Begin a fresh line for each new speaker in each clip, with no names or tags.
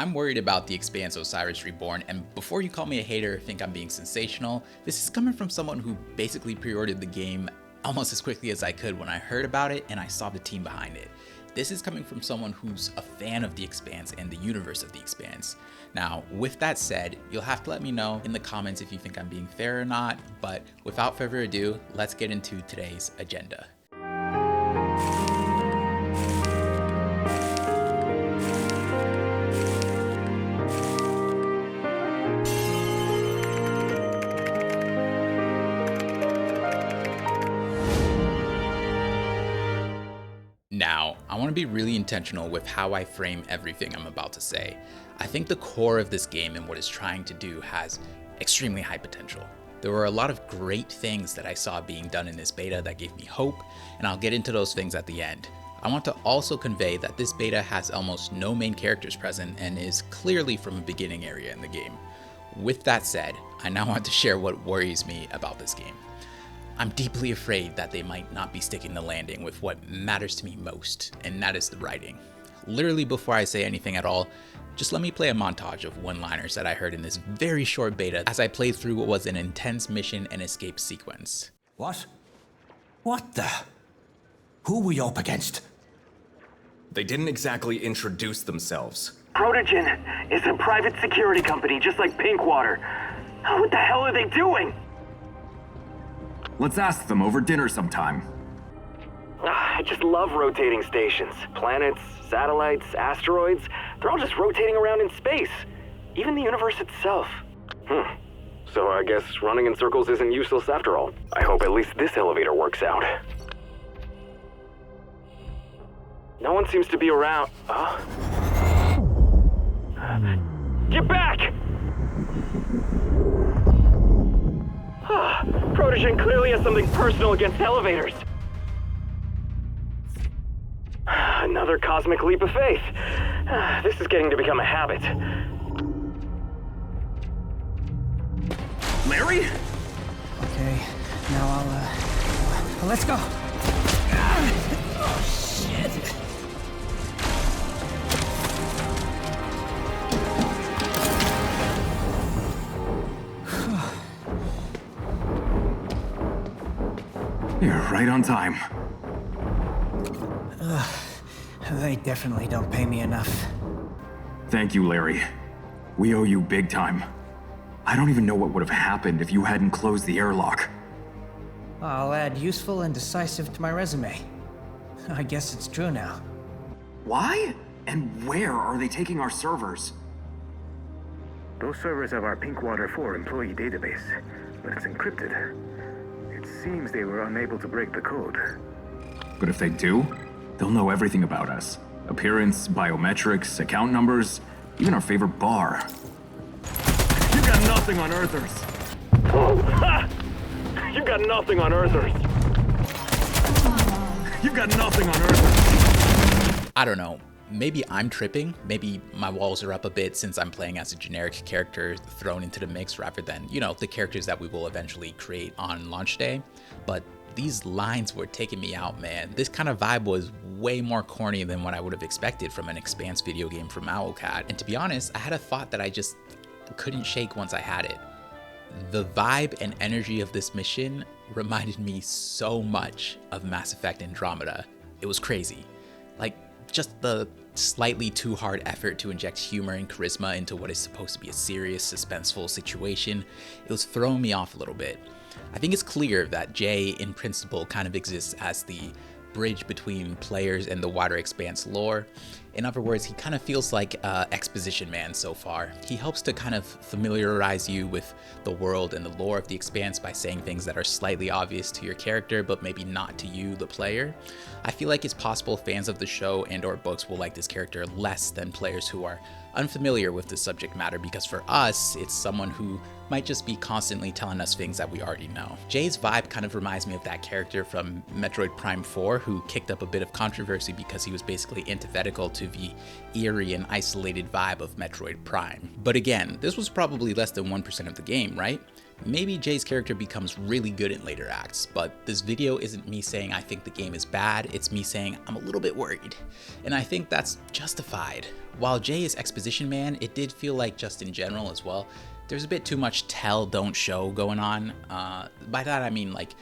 I'm worried about the Expanse Osiris Reborn, and before you call me a hater or think I'm being sensational, this is coming from someone who basically pre-ordered the game almost as quickly as I could when I heard about it and I saw the team behind it. This is coming from someone who's a fan of the Expanse and the universe of the Expanse. Now, with that said, you'll have to let me know in the comments if you think I'm being fair or not, but without further ado, let's get into today's agenda. Now, I want to be really intentional with how I frame everything I'm about to say. I think the core of this game and what it's trying to do has extremely high potential. There were a lot of great things that I saw being done in this beta that gave me hope, and I'll get into those things at the end. I want to also convey that this beta has almost no main characters present and is clearly from a beginning area in the game. With that said, I now want to share what worries me about this game. I'm deeply afraid that they might not be sticking the landing with what matters to me most, and that is the writing. Literally before I say anything at all, just let me play a montage of one-liners that I heard in this very short beta as I played through what was an intense mission and escape sequence.
What? What the? Who were you up against?
They didn't exactly introduce themselves.
Protogen is a private security company just like Pinkwater. What the hell are they doing?
Let's ask them over dinner sometime.
I just love rotating stations. Planets, satellites, asteroids, they're all just rotating around in space. Even the universe itself. So I guess running in circles isn't useless after all. I hope at least this elevator works out. No one seems to be around. Get back! Protogen clearly has something personal against elevators. Another cosmic leap of faith. This is getting to become a habit.
Larry?
Okay, now let's go. Oh, shit.
You're right on time.
They definitely don't pay me enough.
Thank you, Larry. We owe you big time. I don't even know what would have happened if you hadn't closed the airlock.
I'll add useful and decisive to my resume. I guess it's true now.
Why? And where are they taking our servers?
Those servers have our Pinkwater 4 employee database, but it's encrypted. It seems they were unable to break the code.
But if they do, they'll know everything about us. Appearance, biometrics, account numbers, even our favorite bar.
You got nothing on Earthers! You got nothing on Earthers! You got nothing on Earthers!
I don't know. Maybe I'm tripping, maybe my walls are up a bit since I'm playing as a generic character thrown into the mix rather than, the characters that we will eventually create on launch day. But these lines were taking me out, man. This kind of vibe was way more corny than what I would have expected from an Expanse video game from Owlcat. And to be honest, I had a thought that I just couldn't shake once I had it. The vibe and energy of this mission reminded me so much of Mass Effect Andromeda. It was crazy. Like, just the slightly too hard effort to inject humor and charisma into what is supposed to be a serious, suspenseful situation, it was throwing me off a little bit. I think it's clear that Jay, in principle, kind of exists as the bridge between players and the wider Expanse lore. In other words, he kind of feels like exposition man so far. He helps to kind of familiarize you with the world and the lore of the Expanse by saying things that are slightly obvious to your character, but maybe not to you, the player. I feel like it's possible fans of the show and or books will like this character less than players who are unfamiliar with the subject matter, because for us, it's someone who might just be constantly telling us things that we already know. Jay's vibe kind of reminds me of that character from Metroid Prime 4 who kicked up a bit of controversy because he was basically antithetical to the eerie and isolated vibe of Metroid Prime. But again, this was probably less than 1% of the game, right? Maybe Jay's character becomes really good in later acts, but this video isn't me saying I think the game is bad, it's me saying I'm a little bit worried. And I think that's justified. While Jay is exposition man, it did feel like just in general as well, there's a bit too much tell, don't show going on. By that I mean like,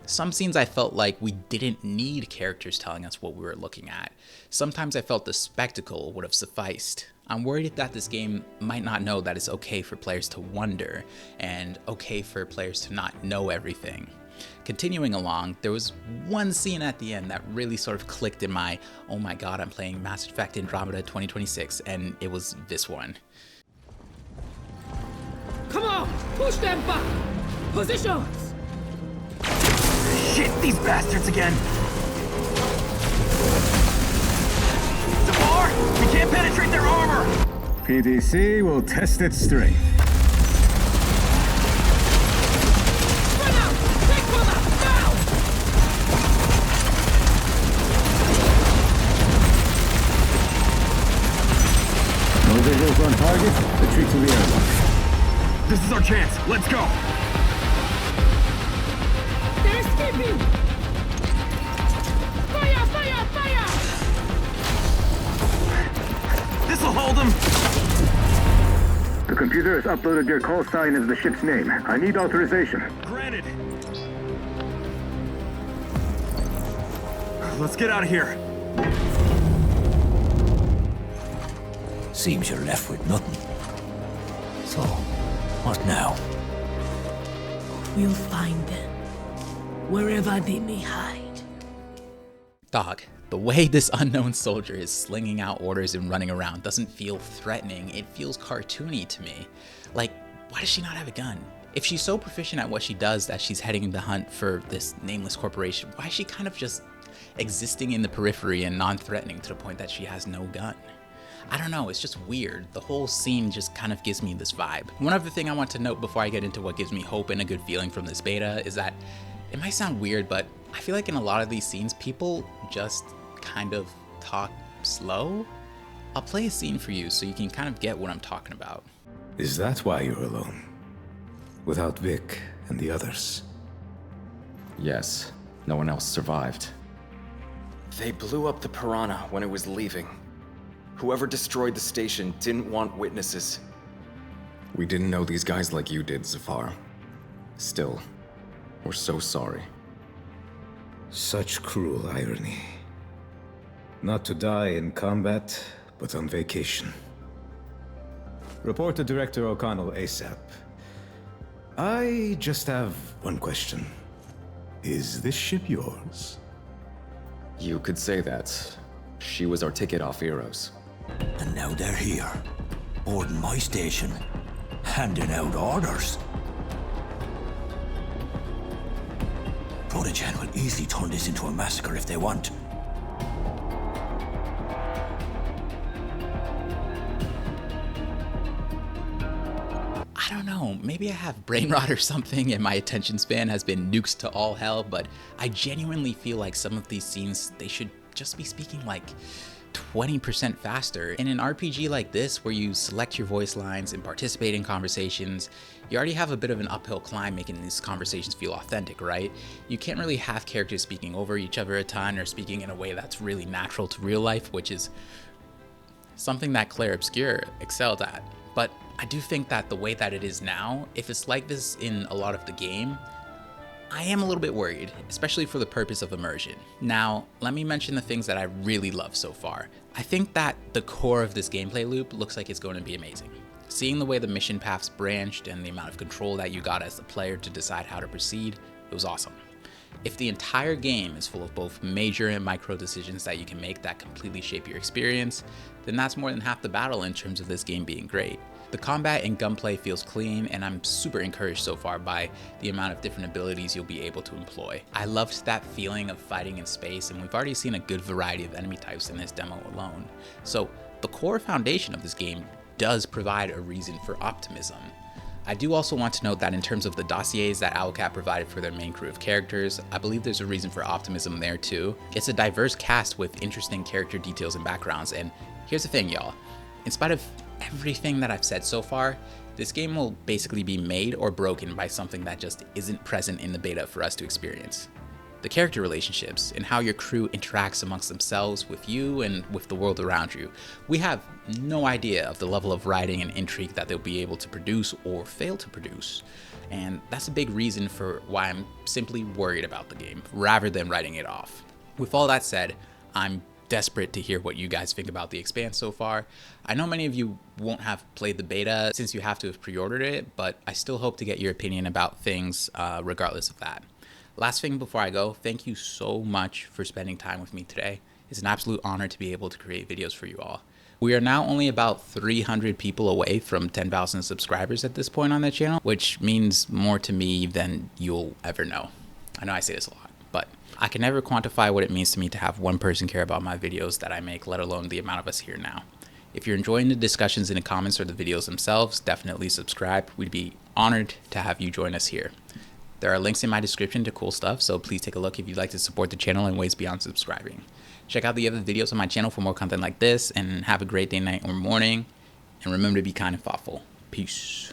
some scenes I felt like we didn't need characters telling us what we were looking at. Sometimes I felt the spectacle would have sufficed. I'm worried that this game might not know that it's okay for players to wonder, and okay for players to not know everything. Continuing along, there was one scene at the end that really sort of clicked in my, oh my god, I'm playing Mass Effect Andromeda 2026, and it was this one.
Come on! Push them back! Positions!
Shit, these bastards again! Zafar, we can't penetrate their armor!
PDC will test its strength.
Run out! Take cover! Now!
No visuals on target. Retreat to the airlock.
This is our chance, let's go!
They're escaping! Fire! Fire! Fire!
This'll hold them!
The computer has uploaded your call sign as the ship's name. I need authorization.
Granted. Let's get out of here.
Seems you're left with nothing. So, what now?
We'll find them, wherever they may hide.
Dog, the way this unknown soldier is slinging out orders and running around doesn't feel threatening, it feels cartoony to me. Like, why does she not have a gun? If she's so proficient at what she does that she's heading the hunt for this nameless corporation, why is she kind of just existing in the periphery and non-threatening to the point that she has no gun? I don't know, it's just weird. The whole scene just kind of gives me this vibe. One other thing I want to note before I get into what gives me hope and a good feeling from this beta is that it might sound weird, but I feel like in a lot of these scenes, people just kind of talk slow. I'll play a scene for you so you can kind of get what I'm talking about.
Is that why you're alone? Without Vic and the others?
Yes, no one else survived. They blew up the Piranha when it was leaving. Whoever destroyed the station didn't want witnesses. We didn't know these guys like you did, Zafar. Still, we're so sorry.
Such cruel irony. Not to die in combat, but on vacation. Report to Director O'Connell ASAP. I just have one question. Is this ship yours?
You could say that. She was our ticket off Eros.
And now they're here, boarding my station, handing out orders. Protogen will easily turn this into a massacre if they want.
I don't know, maybe I have brain rot or something and my attention span has been nuked to all hell, but I genuinely feel like some of these scenes, they should just be speaking like 20% faster. In an RPG like this, where you select your voice lines and participate in conversations, you already have a bit of an uphill climb making these conversations feel authentic, right? You can't really have characters speaking over each other a ton or speaking in a way that's really natural to real life, which is something that Claire Obscure excelled at. But I do think that the way that it is now, if it's like this in a lot of the game, I am a little bit worried, especially for the purpose of immersion. Now, let me mention the things that I really love so far. I think that the core of this gameplay loop looks like it's going to be amazing. Seeing the way the mission paths branched and the amount of control that you got as the player to decide how to proceed, it was awesome. If the entire game is full of both major and micro decisions that you can make that completely shape your experience, then that's more than half the battle in terms of this game being great. The combat and gunplay feels clean, and I'm super encouraged so far by the amount of different abilities you'll be able to employ. I loved that feeling of fighting in space, and we've already seen a good variety of enemy types in this demo alone. So the core foundation of this game does provide a reason for optimism. I do also want to note that in terms of the dossiers that Owlcat provided for their main crew of characters, I believe there's a reason for optimism there too. It's a diverse cast with interesting character details and backgrounds, and here's the thing, y'all. In spite of everything that I've said so far, This game will basically be made or broken by something that just isn't present in the beta for us to experience. The character relationships and how your crew interacts amongst themselves, with you, and with the world around you. We have no idea of the level of writing and intrigue that they'll be able to produce or fail to produce. And that's a big reason for why I'm simply worried about the game, rather than writing it off. With all that said, I'm desperate to hear what you guys think about the Expanse so far. I know many of you won't have played the beta since you have to have pre-ordered it, but I still hope to get your opinion about things regardless of that. Last thing before I go, thank you so much for spending time with me today. It's an absolute honor to be able to create videos for you all. We are now only about 300 people away from 10,000 subscribers at this point on the channel, which means more to me than you'll ever know. I know I say this a lot, but I can never quantify what it means to me to have one person care about my videos that I make, let alone the amount of us here now. If you're enjoying the discussions in the comments or the videos themselves, definitely subscribe. We'd be honored to have you join us here. There are links in my description to cool stuff, so please take a look if you'd like to support the channel in ways beyond subscribing. Check out the other videos on my channel for more content like this, and have a great day, night, or morning. And remember to be kind and thoughtful. Peace.